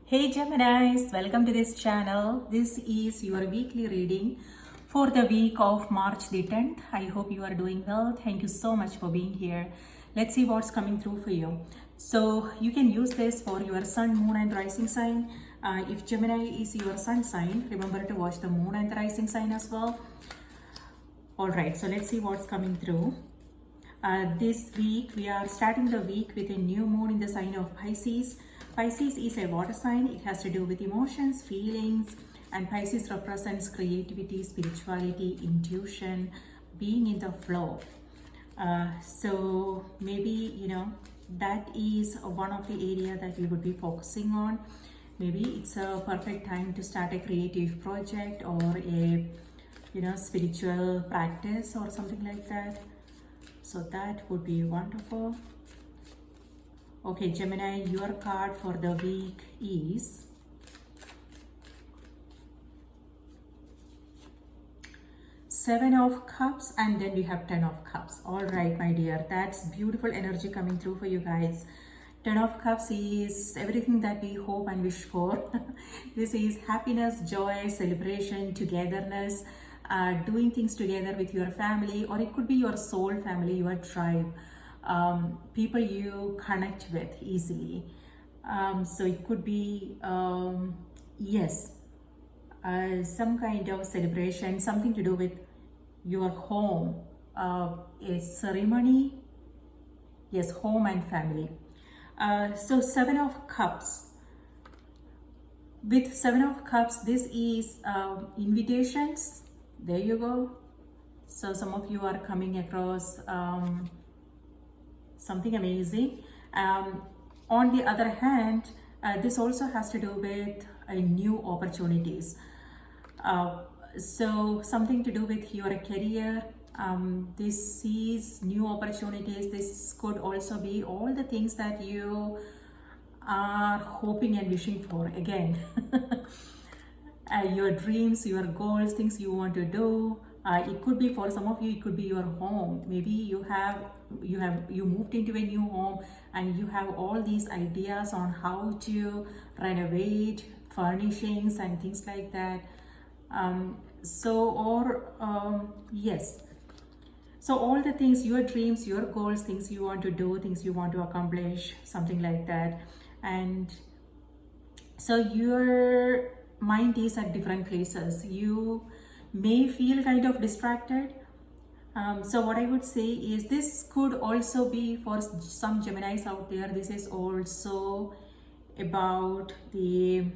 Hey Geminis, welcome to this channel. This is your weekly reading for the week of March the 10th. I hope you are doing well. Thank you so much for being here. Let's see what's coming through for you. So you can use this for your sun, moon and rising sign. If Gemini is your sun sign, remember to watch the moon and the rising sign as well. Alright, so let's see what's coming through. This week, we are starting the week with a new moon in the sign of Pisces. Pisces is a water sign. It has to do with emotions, feelings, and Pisces represents creativity, spirituality, intuition, being in the flow. So maybe, that is one of the area that we would be focusing on. Maybe it's a perfect time to start a creative project or a, spiritual practice or something like that. So that would be wonderful. Okay, Gemini, your card for the week is Seven of Cups, and then we have 10 of Cups. All right, my dear, that's beautiful energy coming through for you guys. 10 of Cups is everything that we hope and wish for. This is happiness, joy, celebration, togetherness, doing things together with your family, or it could be your soul family, your tribe, people you connect with easily. So it could be, yes, some kind of celebration, something to do with your home, a ceremony, yes, home and family. So Seven of Cups. With Seven of Cups, this is invitations. There you go. So some of you are coming across something amazing. On the other hand, this also has to do with new opportunities. So something to do with your career. This is new opportunities. This could also be all the things that you are hoping and wishing for again. Your dreams, your goals, things you want to do. It could be, for some of you, it could be your home. Maybe you moved into a new home and you have all these ideas on how to renovate, furnishings and things like that. Yes. So all the things, your dreams, your goals, things you want to do, things you want to accomplish, something like that. And so your mind is at different places. You may feel kind of distracted. So what I would say is this could also be for some Geminis out there. This is also about the,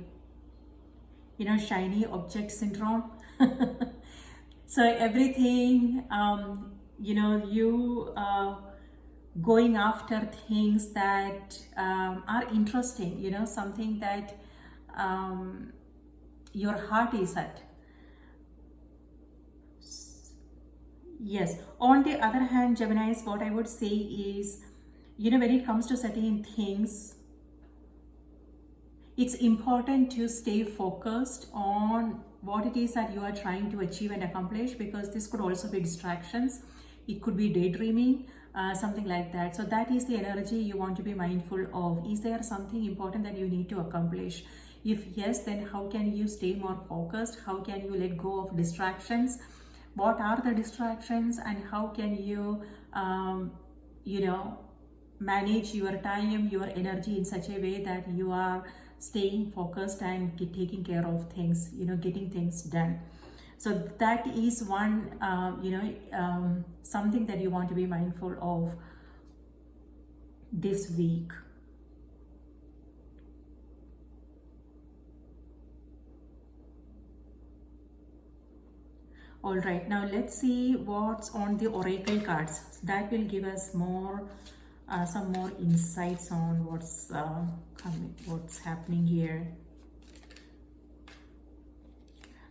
shiny object syndrome. So everything, you going after things that are interesting, something that your heart is at. Yes. On the other hand, Geminis, what I would say is, when it comes to certain things, it's important to stay focused on what it is that you are trying to achieve and accomplish, because this could also be distractions. It could be daydreaming, something like that. So that is the energy you want to be mindful of. Is there something important that you need to accomplish? If yes, then how can you stay more focused? How can you let go of distractions? What are the distractions, and how can you, manage your time, your energy in such a way that you are staying focused and taking care of things, getting things done. So that is one, something that you want to be mindful of this week. All right, now let's see what's on the oracle cards. That will give us more, some more insights on what's coming, what's happening here.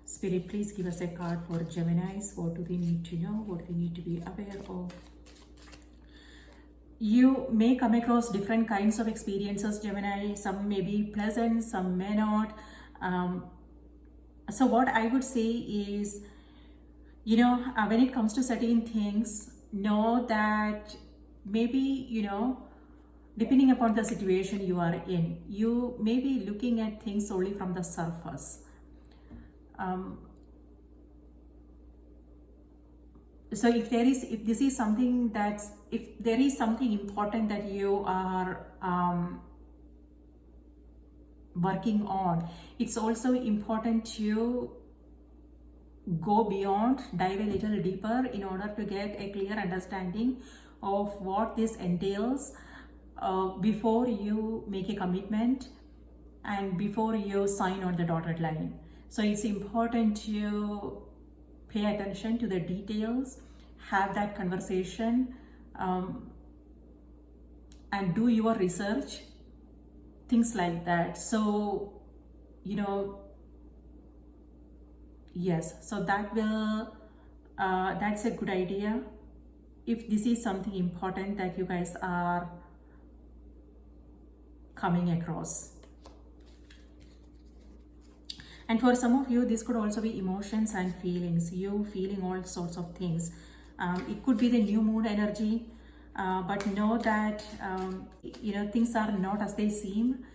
Spirit, please give us a card for Geminis. What do they need to know? What do they need to be aware of? You may come across different kinds of experiences, Gemini. Some may be pleasant, some may not. So what I would say is, when it comes to certain things, know that maybe, depending upon the situation you are in, you may be looking at things only from the surface. So if there is something important that you are working on, it's also important to go beyond, dive a little deeper in order to get a clear understanding of what this entails before you make a commitment and before you sign on the dotted line. So it's important to pay attention to the details, have that conversation, and do your research, things like that. So, yes, so that's a good idea. If this is something important that you guys are coming across. And for some of you, this could also be emotions and feelings, you feeling all sorts of things. It could be the new moon energy, but know that, things are not as they seem.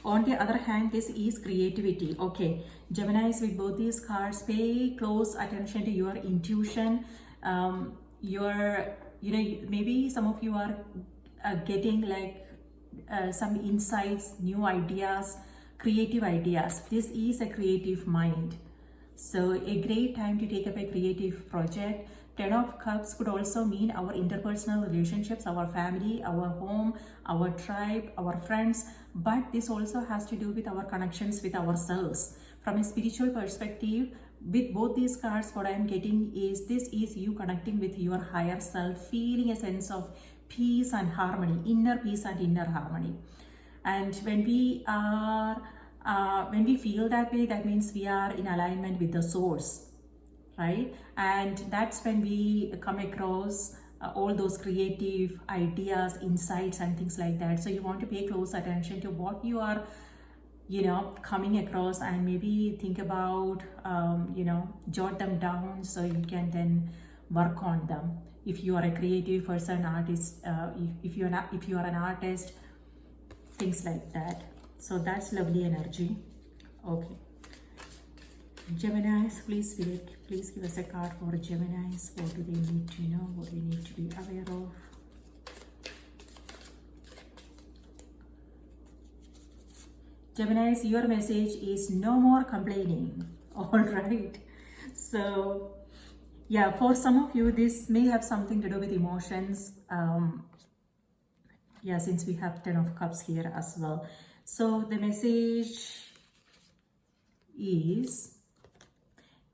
On the other hand, this is creativity. Okay, Geminis, with both these cards, pay close attention to your intuition. Maybe some of you are getting like some insights, new ideas, creative ideas. This is a creative mind. So a great time to take up a creative project. 10 of Cups could also mean our interpersonal relationships, our family, our home, our tribe, our friends. But this also has to do with our connections with ourselves. From a spiritual perspective, with both these cards, what I am getting is this is you connecting with your higher self, feeling a sense of peace and harmony, inner peace and inner harmony. And when we feel that way, that means we are in alignment with the source, right? And that's when we come across all those creative ideas, insights, and things like that. So you want to pay close attention to what you are, coming across, and maybe think about, jot them down so you can then work on them. If you are a creative person, artist, if you are an artist, things like that. So that's lovely energy. Okay, Geminis, please give us a card for Geminis. What do they need to know? What do they need to be aware of? Geminis, your message is no more complaining. All right. So yeah, for some of you, this may have something to do with emotions. Yeah, since we have 10 of Cups here as well. So the message is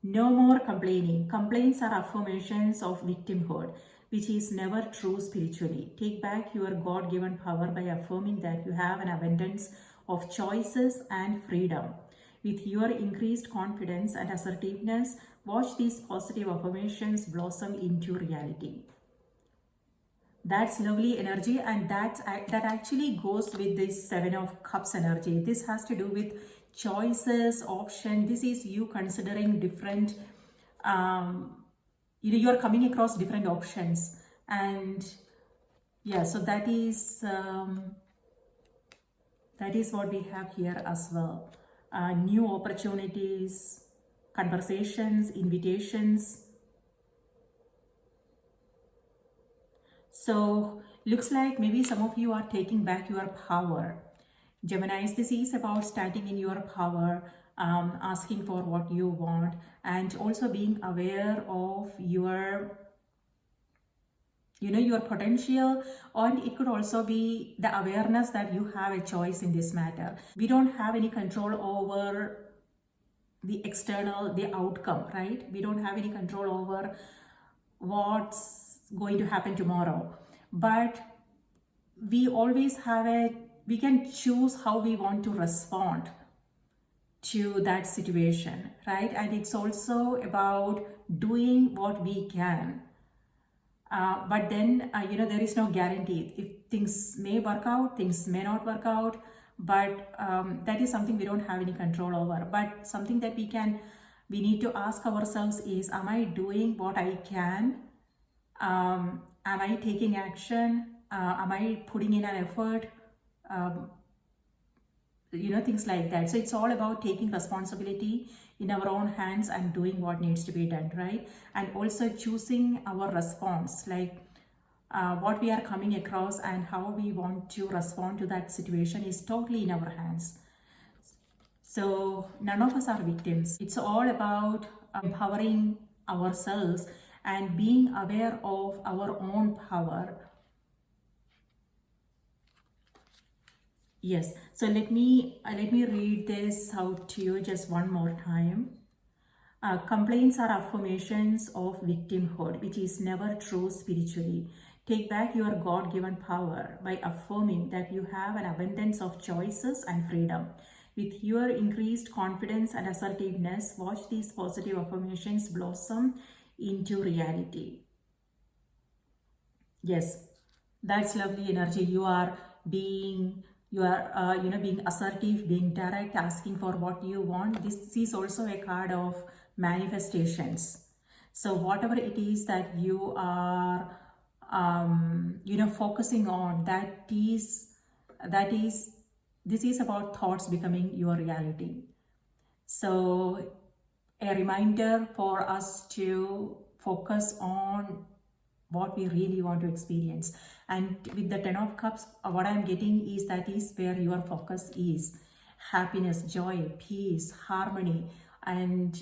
no more complaining. Complaints are affirmations of victimhood, which is never true spiritually. Take back your God-given power by affirming that you have an abundance of choices and freedom. With your increased confidence and assertiveness, watch these positive affirmations blossom into reality. That's lovely energy, and that actually goes with this 7 of Cups energy. This has to do with choices, option. This is you considering different, you're coming across different options. And yeah, so that is what we have here as well. New opportunities, conversations, invitations. So looks like maybe some of you are taking back your power. Geminis, this is about standing in your power, asking for what you want, and also being aware of your potential. And it could also be the awareness that you have a choice in this matter. We don't have any control over the external, the outcome, right? We don't have any control over what's going to happen tomorrow, but we always we can choose how we want to respond to that situation, right? And it's also about doing what we can. But then, there is no guarantee. If things may work out, things may not work out, but that is something we don't have any control over. But something that we need to ask ourselves is, am I doing what I can? Am I taking action? Am I putting in an effort? Things like that. So it's all about taking responsibility in our own hands and doing what needs to be done, right? And also choosing our response, like what we are coming across and how we want to respond to that situation is totally in our hands. So none of us are victims. It's all about empowering ourselves and being aware of our own power. Yes, so let me read this out to you just one more time. Complaints are affirmations of victimhood, which is never true spiritually. Take back your God-given power by affirming that you have an abundance of choices and freedom. With your increased confidence and assertiveness, watch these positive affirmations blossom into reality. Yes, that's lovely energy. Being being assertive, being direct, asking for what you want. This is also a card of manifestations. So whatever it is that you are focusing on, this is about thoughts becoming your reality. So a reminder for us to focus on what we really want to experience. And with the 10 of cups, what I'm getting is that is where your focus is. Happiness, joy, peace, harmony, and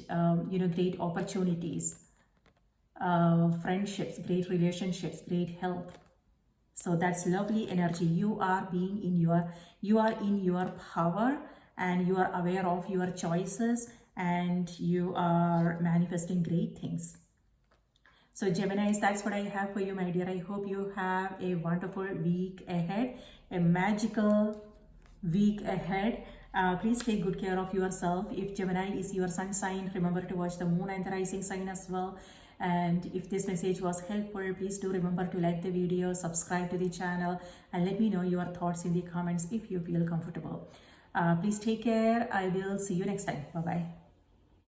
great opportunities, friendships, great relationships, great health. So that's lovely energy. You are in your power, and you are aware of your choices, and you are manifesting great things. So Geminis, that's what I have for you, my dear. I hope you have a wonderful week ahead, a magical week ahead. Please take good care of yourself. If Gemini is your sun sign, remember to watch the moon and the rising sign as well. And if this message was helpful, please do remember to like the video, subscribe to the channel, and let me know your thoughts in the comments if you feel comfortable. Please take care. I will see you next time. Bye-bye.